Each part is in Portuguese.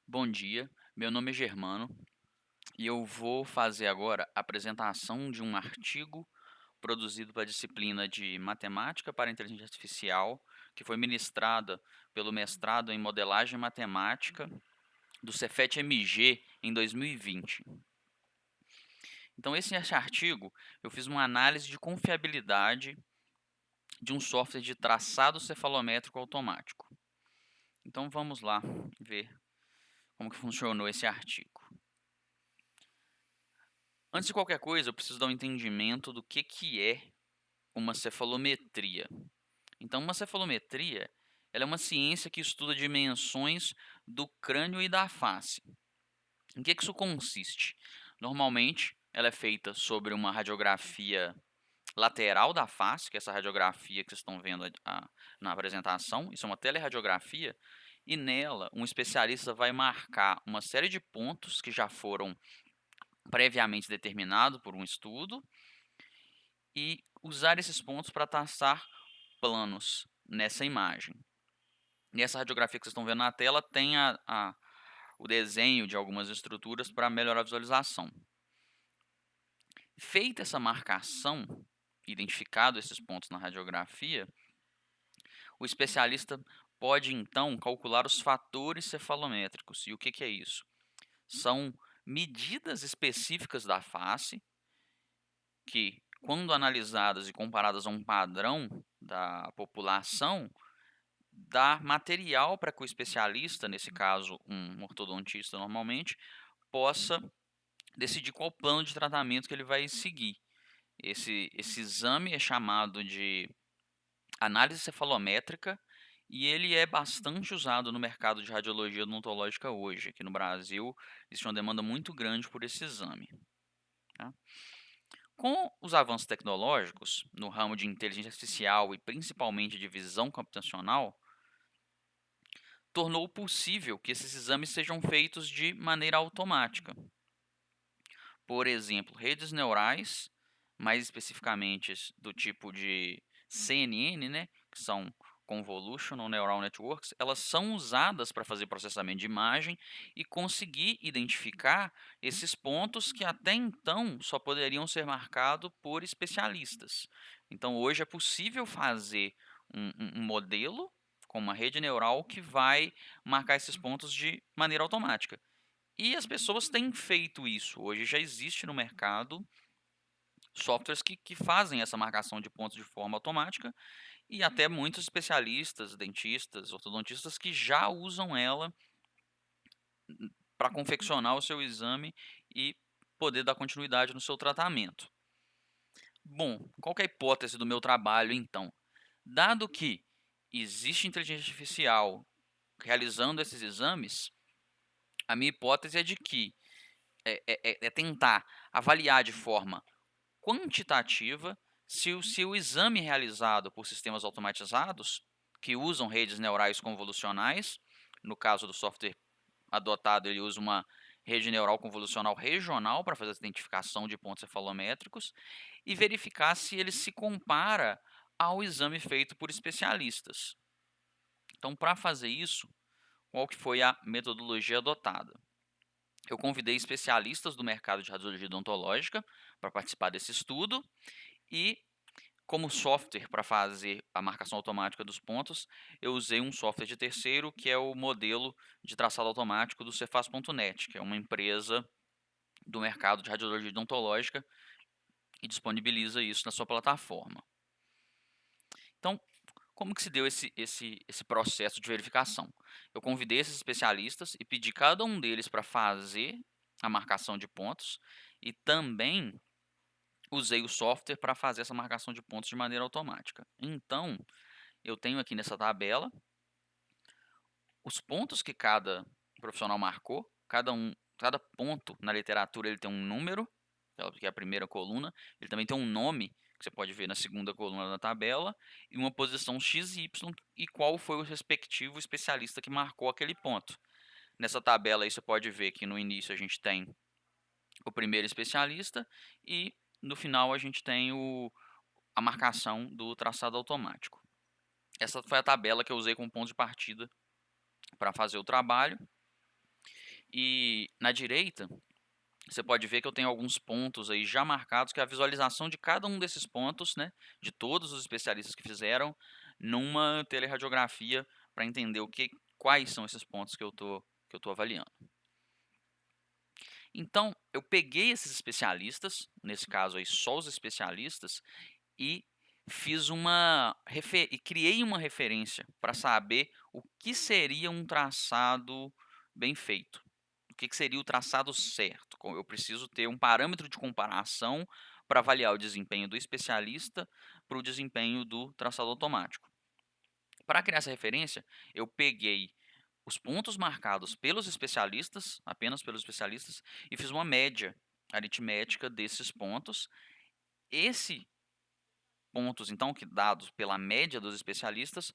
Bom dia, meu nome é Germano e eu vou fazer agora a apresentação de um artigo produzido para a disciplina de Matemática para a Inteligência Artificial, que foi ministrada pelo mestrado em Modelagem Matemática do Cefet-MG em 2020. Então, esse artigo eu fiz uma análise de confiabilidade de um software de traçado cefalométrico automático. Então, vamos lá ver como que funcionou esse artigo. Antes de qualquer coisa, eu preciso dar um entendimento do que é uma cefalometria. Então, uma cefalometria, ela é uma ciência que estuda dimensões do crânio e da face. Em que isso consiste? Normalmente, ela é feita sobre uma radiografia lateral da face, que é essa radiografia que vocês estão vendo na apresentação. Isso é uma teleradiografia. E nela, um especialista vai marcar uma série de pontos que já foram previamente determinados por um estudo e usar esses pontos para traçar planos nessa imagem. Nessa radiografia que vocês estão vendo na tela tem o desenho de algumas estruturas para melhorar a visualização. Feita essa marcação, identificado esses pontos na radiografia, o especialista pode então calcular os fatores cefalométricos. E o que é isso? São medidas específicas da face que, quando analisadas e comparadas a um padrão da população, dá material para que o especialista, nesse caso um ortodontista normalmente, possa decidir qual plano de tratamento que ele vai seguir. Esse exame é chamado de análise cefalométrica e ele é bastante usado no mercado de radiologia odontológica hoje. Aqui no Brasil, existe uma demanda muito grande por esse exame. Tá? Com os avanços tecnológicos no ramo de inteligência artificial e principalmente de visão computacional, tornou possível que esses exames sejam feitos de maneira automática. Por exemplo, redes neurais, mais especificamente do tipo de CNN, né, que são Convolutional Neural Networks, elas são usadas para fazer processamento de imagem e conseguir identificar esses pontos que até então só poderiam ser marcados por especialistas. Então, hoje é possível fazer um modelo com uma rede neural que vai marcar esses pontos de maneira automática. E as pessoas têm feito isso. Hoje já existe no mercado softwares que fazem essa marcação de pontos de forma automática e até muitos especialistas, dentistas, ortodontistas que já usam ela para confeccionar o seu exame e poder dar continuidade no seu tratamento. Bom, qual que é a hipótese do meu trabalho então? Dado que existe inteligência artificial realizando esses exames, a minha hipótese é de que é tentar avaliar de forma quantitativa se o exame realizado por sistemas automatizados, que usam redes neurais convolucionais, no caso do software adotado, ele usa uma rede neural convolucional regional para fazer essa identificação de pontos cefalométricos e verificar se ele se compara ao exame feito por especialistas. Então, para fazer isso, qual que foi a metodologia adotada? Eu convidei especialistas do mercado de radiologia odontológica para participar desse estudo e, como software para fazer a marcação automática dos pontos, eu usei um software de terceiro que é o modelo de traçado automático do Cefaz.net, que é uma empresa do mercado de radiologia odontológica e disponibiliza isso na sua plataforma. Então, como que se deu esse processo de verificação? Eu convidei esses especialistas e pedi cada um deles para fazer a marcação de pontos e também usei o software para fazer essa marcação de pontos de maneira automática. Então, eu tenho aqui nessa tabela os pontos que cada profissional marcou, cada ponto na literatura ele tem um número, que é a primeira coluna, ele também tem um nome, que você pode ver na segunda coluna da tabela, e uma posição x e y e qual foi o respectivo especialista que marcou aquele ponto. Nessa tabela aí você pode ver que no início a gente tem o primeiro especialista e no final a gente tem a marcação do traçado automático. Essa foi a tabela que eu usei como ponto de partida para fazer o trabalho. E na direita, você pode ver que eu tenho alguns pontos aí já marcados, que é a visualização de cada um desses pontos, né, de todos os especialistas que fizeram, numa teleradiografia para entender quais são esses pontos que eu tô avaliando. Então, eu peguei esses especialistas, nesse caso aí só os especialistas, e e criei uma referência para saber o que seria um traçado bem feito. O que seria o traçado certo. Eu preciso ter um parâmetro de comparação para avaliar o desempenho do especialista para o desempenho do traçado automático. Para criar essa referência, eu peguei os pontos marcados pelos especialistas, apenas pelos especialistas, e fiz uma média aritmética desses pontos. Esse pontos, então, que dados pela média dos especialistas,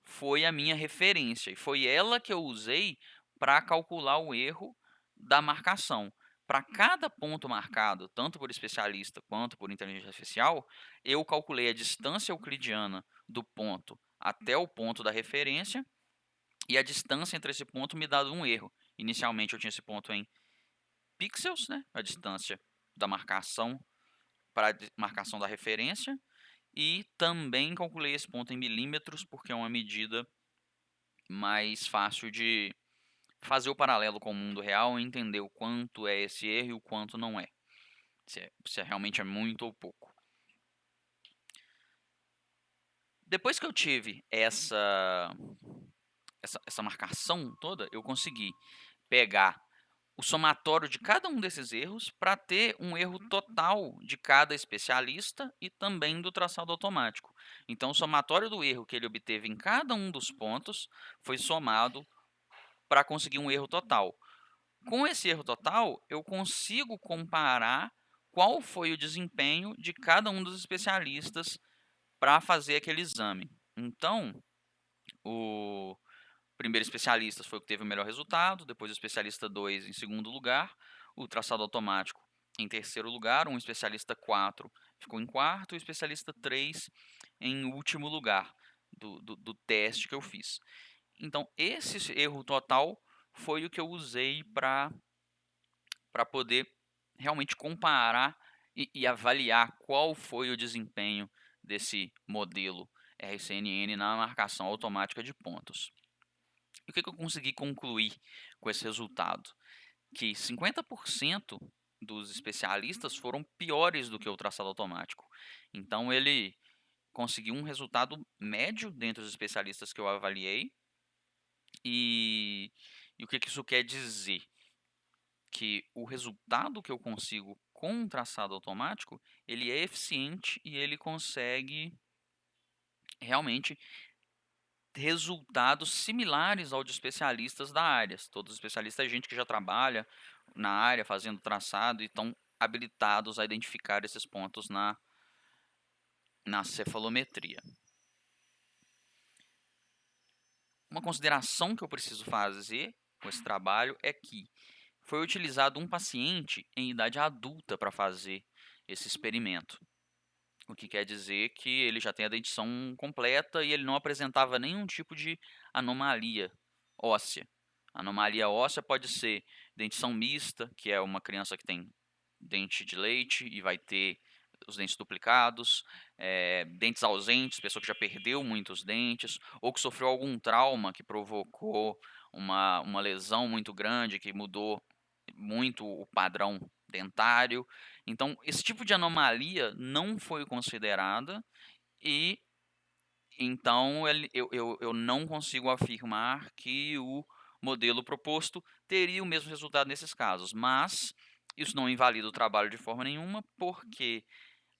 foi a minha referência. E foi ela que eu usei para calcular o erro da marcação. Para cada ponto marcado, tanto por especialista quanto por inteligência artificial, eu calculei a distância euclidiana do ponto até o ponto da referência e a distância entre esse ponto me dá um erro. Inicialmente eu tinha esse ponto em pixels, né, a distância da marcação para a marcação da referência, e também calculei esse ponto em milímetros, porque é uma medida mais fácil de fazer o paralelo com o mundo real e entender o quanto é esse erro e o quanto não é. Se realmente é muito ou pouco. Depois que eu tive essa marcação toda, eu consegui pegar o somatório de cada um desses erros para ter um erro total de cada especialista e também do traçado automático. Então, o somatório do erro que ele obteve em cada um dos pontos foi somado para conseguir um erro total. Com esse erro total, eu consigo comparar qual foi o desempenho de cada um dos especialistas para fazer aquele exame. Então, o primeiro especialista foi o que teve o melhor resultado, depois o especialista 2 em segundo lugar, o traçado automático em terceiro lugar, um especialista 4 ficou em quarto, e o especialista 3 em último lugar do teste que eu fiz. Então, esse erro total foi o que eu usei para poder realmente comparar e avaliar qual foi o desempenho desse modelo RCNN na marcação automática de pontos. E o que eu consegui concluir com esse resultado? Que 50% dos especialistas foram piores do que o traçado automático. Então ele conseguiu um resultado médio dentre os especialistas que eu avaliei. E o que isso quer dizer? Que o resultado que eu consigo com um traçado automático, ele é eficiente e ele consegue realmente resultados similares ao de especialistas da área. Todos os especialistas é gente que já trabalha na área fazendo traçado e estão habilitados a identificar esses pontos na cefalometria. Uma consideração que eu preciso fazer com esse trabalho é que foi utilizado um paciente em idade adulta para fazer esse experimento. O que quer dizer que ele já tem a dentição completa e ele não apresentava nenhum tipo de anomalia óssea. Anomalia óssea pode ser dentição mista, que é uma criança que tem dente de leite e vai ter os dentes duplicados, dentes ausentes, pessoa que já perdeu muitos dentes, ou que sofreu algum trauma que provocou uma lesão muito grande, que mudou muito o padrão dentário. Então, esse tipo de anomalia não foi considerada e então eu não consigo afirmar que o modelo proposto teria o mesmo resultado nesses casos, mas isso não invalida o trabalho de forma nenhuma, porque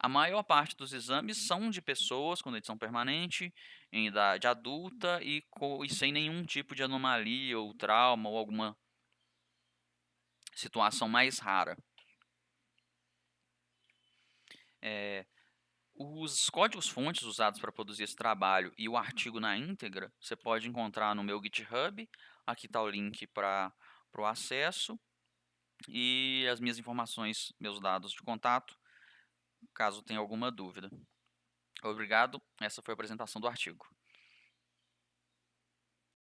a maior parte dos exames são de pessoas com dentição permanente, em idade adulta e sem nenhum tipo de anomalia ou trauma ou alguma situação mais rara. Eh, os códigos-fontes usados para produzir esse trabalho e o artigo na íntegra, você pode encontrar no meu GitHub. Aqui está o link para o acesso e as minhas informações, meus dados de contato, caso tenha alguma dúvida. Obrigado, essa foi a apresentação do artigo.